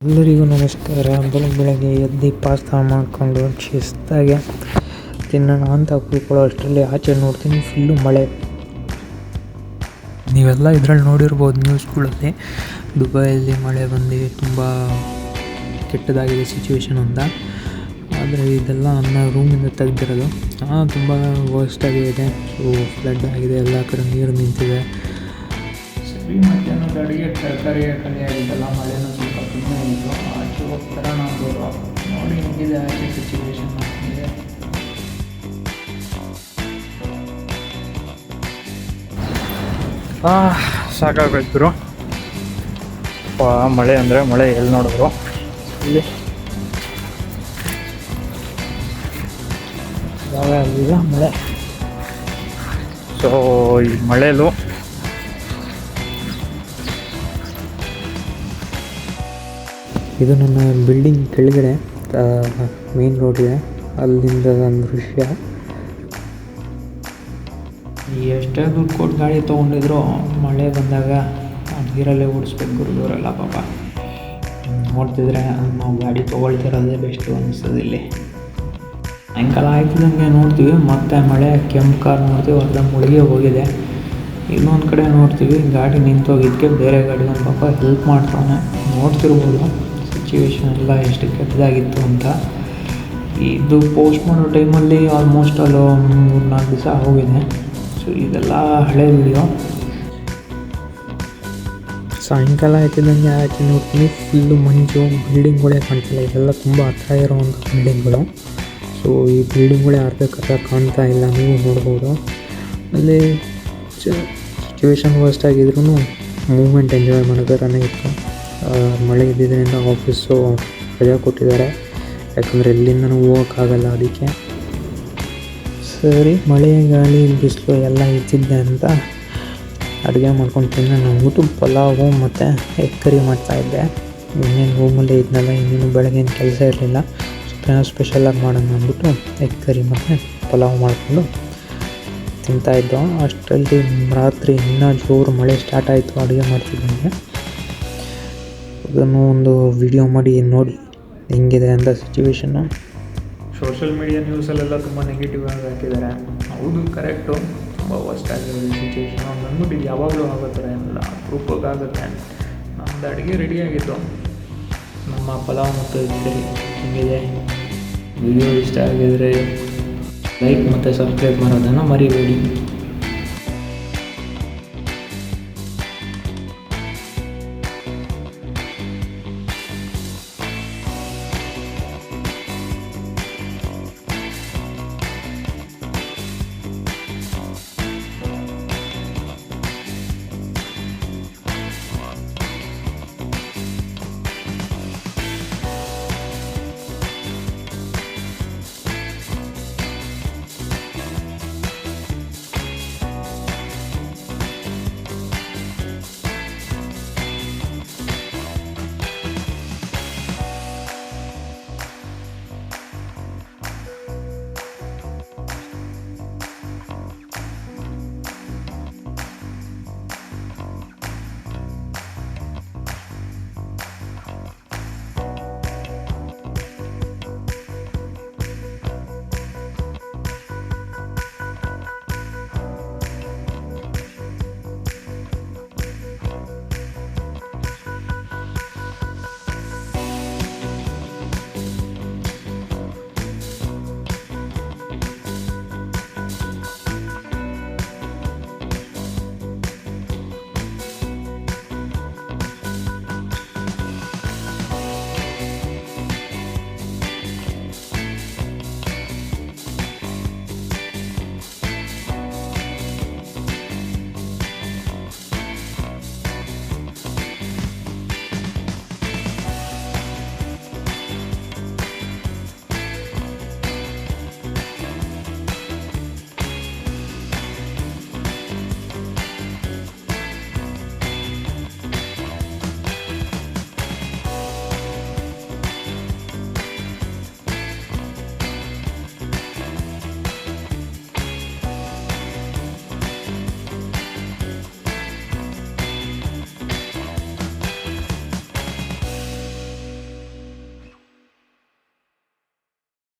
ಎಲ್ಲರಿಗೂ ನಮಸ್ಕಾರ. ಬೆಳಗ್ಗೆ ಎದ್ದು ಪಾಸ್ತಾ ಮಾಡಿಕೊಂಡು ಶಿಸ್ತಾಗಿ ತಿನ್ನೋಣ ಅಂತ ಕೂತ್ಕೊಳ್ಳೋ ಅಷ್ಟರಲ್ಲಿ ಆಚೆ ನೋಡ್ತೀನಿ ಫುಲ್ಲು ಮಳೆ. ನೀವೆಲ್ಲ ಇದರಲ್ಲಿ ನೋಡಿರ್ಬೋದು ನ್ಯೂಸ್ಗಳಲ್ಲಿ, ದುಬೈಯಲ್ಲಿ ಮಳೆ ಬಂದು ತುಂಬ ಕೆಟ್ಟದಾಗಿದೆ ಸಿಚುವೇಶನ್ ಅಂತ. ಆದರೆ ಇದೆಲ್ಲ ನನ್ನ ರೂಮಿಂದ ತೆಗೆದಿರೋದು. ತುಂಬ ವರ್ಸ್ಟಾಗಿದೆ. ಸೊ ಫ್ಲಡ್ ಆಗಿದೆ, ಎಲ್ಲ ಕಡೆ ನೀರು ನಿಂತಿದೆ. ಸರಿ, ಮಧ್ಯಾಹ್ನದ ಅಡುಗೆ ತರಕಾರಿ ಆಗಿದ್ದಲ್ಲ, ಮಳೆನೂ ಸ್ವಲ್ಪ ಕಡಿಮೆ ಇತ್ತು. ಆಚೆ ಹೋಗ್ತಾರೆ ನಾವು ನೋಡಿ ಹೆಂಗಿದೆ ಆಚೆ ಸಿಚುವೇಶನ್ ಆಗ್ತಿದೆ. ಸಾಕಾಗೋಯ್ತು. ಮಳೆ ಅಂದರೆ ಮಳೆ ಎಲ್ಲಿ ನೋಡಿದ್ರು ಇಲ್ಲಿ ಯಾವಾಗ ಮಳೆ. ಸೊ ಈ ಮಳೆಲು ಇದು ನನ್ನ ಬಿಲ್ಡಿಂಗ್ ಕೆಳಗಡೆ ಮೇನ್ ರೋಡ್ ಇದೆ, ಅಲ್ಲಿಂದ ಒಂದು ದೃಶ್ಯ. ಎಷ್ಟೇ ದುಡ್ಡು ಕೊಟ್ಟು ಗಾಡಿ ತೊಗೊಂಡಿದ್ರು ಮಳೆ ಬಂದಾಗ ನೀರಲ್ಲೇ ಓಡಿಸ್ಬೇಕು ಗುರುದವರೆಲ್ಲ ಪಾಪ. ನೋಡ್ತಿದ್ರೆ ನಾವು ಗಾಡಿ ತೊಗೊಳ್ತಿರೋದೇ ಬೆಸ್ಟು ಅನಿಸ್ತದೆ. ಇಲ್ಲಿ ಸಾಯಂಕಾಲ ಆಯ್ತಿದಂಗೆ ನೋಡ್ತೀವಿ ಮತ್ತೆ ಮಳೆ, ಕೆಂಪು ಕಾರ್ ನೋಡ್ತೀವಿ ಅರ್ಧ ಮುಳುಗಿ ಹೋಗಿದೆ. ಇನ್ನೊಂದು ಕಡೆ ನೋಡ್ತೀವಿ ಗಾಡಿ ನಿಂತೋಗಿದ್ದಕ್ಕೆ ಬೇರೆ ಗಾಡಿ ಒಂದು ಪಾಪ ಹೆಲ್ಪ್ ಮಾಡ್ತಾನೆ. ನೋಡ್ತಿರ್ಬೋದು ಸಿಚುವೇಶನ್ ಎಲ್ಲ ಎಷ್ಟು ಕೆಟ್ಟದಾಗಿತ್ತು ಅಂತ. ಇದು ಪೋಸ್ಟ್ ಮಾಡೋ ಟೈಮಲ್ಲಿ ಆಲ್ಮೋಸ್ಟ್ ಅಲ್ಲೋ 3-4 ದಿವಸ ಹೋಗಿದೆ. ಸೊ ಇದೆಲ್ಲ ಹಳೆ ವಿಡಿಯೋ. ಸಾಯಂಕಾಲ ಆಯ್ತಿದ್ದಂಗೆ ಆಚೆ ನೋಡ್ತೀನಿ ಫುಲ್ಲು ಮಂಜು, ಬಿಲ್ಡಿಂಗ್ಗಳೇ ಕಾಣ್ತಿಲ್ಲ. ಇದೆಲ್ಲ ತುಂಬ ಹತ್ರ ಇರೋವಂಥ ಬಿಲ್ಡಿಂಗ್ಗಳು. ಸೊ ಈ ಬಿಲ್ಡಿಂಗ್ಗಳೇ ಅರ್ಧಕ್ಕರ್ಧ ಕಾಣ್ತಾ ಇಲ್ಲ, ನೀವು ನೋಡ್ಬೋದು. ಅಲ್ಲಿ ಸಿಚುವೇಶನ್ ವರ್ಸ್ಟ್ ಆಗಿದ್ರೂ ಮೂಮೆಂಟ್ ಎಂಜಾಯ್ ಮಾಡೋ ಥರನೇ ಇತ್ತು. ಮಳೆ ಇದ್ದಿದ್ದರಿಂದ ಆಫೀಸು ರಜೆ ಕೊಟ್ಟಿದ್ದಾರೆ, ಯಾಕಂದರೆ ಎಲ್ಲಿಂದನೂ ಹೋಗೋಕ್ಕಾಗಲ್ಲ. ಅದಕ್ಕೆ ಸರಿ ಮಳೆ ಗಾಳಿ ಬಿಸಿಲು ಎಲ್ಲ ಇದ್ದಿದ್ದೆ ಅಂತ ಅಡುಗೆ ಮಾಡ್ಕೊಂಡು ತಿನ್ನೋಣ ಅಂದ್ಬಿಟ್ಟು ಪಲಾವು ಮತ್ತು ಎಗ್ ಕರಿ ಮಾಡ್ತಾಯಿದ್ದೆ. ಇನ್ನೇನು ರೂಮಲ್ಲೇ ಇದ್ನಲ್ಲ, ಇನ್ನೇನು ಬೆಳಗ್ಗೆಏನು ಕೆಲಸ ಇರಲಿಲ್ಲ. ಏನೋ ಸ್ಪೆಷಲಾಗಿ ಮಾಡೋಣ ಅಂದ್ಬಿಟ್ಟು ಎಗ್ ಕರಿ ಮತ್ತು ಪಲಾವ್ ಮಾಡಿಕೊಂಡು ತಿಂತಾಯಿದ್ದೋ. ಅಷ್ಟರಲ್ಲಿ ರಾತ್ರಿ ಇನ್ನೂ ಜೋರು ಮಳೆ ಸ್ಟಾರ್ಟ್ ಆಯಿತು. ಅಡುಗೆ ಮಾಡ್ತಿದ್ದಂಗೆ ಅದನ್ನು ಒಂದು ವಿಡಿಯೋ ಮಾಡಿ ನೋಡಿ ಹೆಂಗಿದೆ ಅಂತ ಸಿಚುವೇಶನ್ನು. ಸೋಷಿಯಲ್ ಮೀಡಿಯಾ ನ್ಯೂಸಲ್ಲೆಲ್ಲ ತುಂಬ ನೆಗೆಟಿವ್ ಆಗಿ ಹಾಕಿದ್ದಾರೆ. ಹೌದು, ಕರೆಕ್ಟು, ತುಂಬ ವರ್ಸ್ಟ್ ಆಗಿರೋದು ಸಿಚುವೇಶನು. ಅಂದ್ಬಿಟ್ಟು ಇದು ಯಾವಾಗಲೂ ಆಗೋ ಥರ ಏನಿಲ್ಲ, ಅಪರೂಪಕ್ಕಾಗುತ್ತೆ. ನಮ್ಮದು ಅಡುಗೆ ರೆಡಿಯಾಗಿತ್ತು, ನಮ್ಮ ಪಲಾವ್ ಮತ್ತು ಕರಿ ಹೆಂಗಿದೆ. ವಿಡಿಯೋ ಇಷ್ಟ ಆಗಿದರೆ ಲೈಕ್ ಮತ್ತು ಸಬ್ಸ್ಕ್ರೈಬ್ ಮಾಡೋದನ್ನು ಮರಿಬೇಡಿ.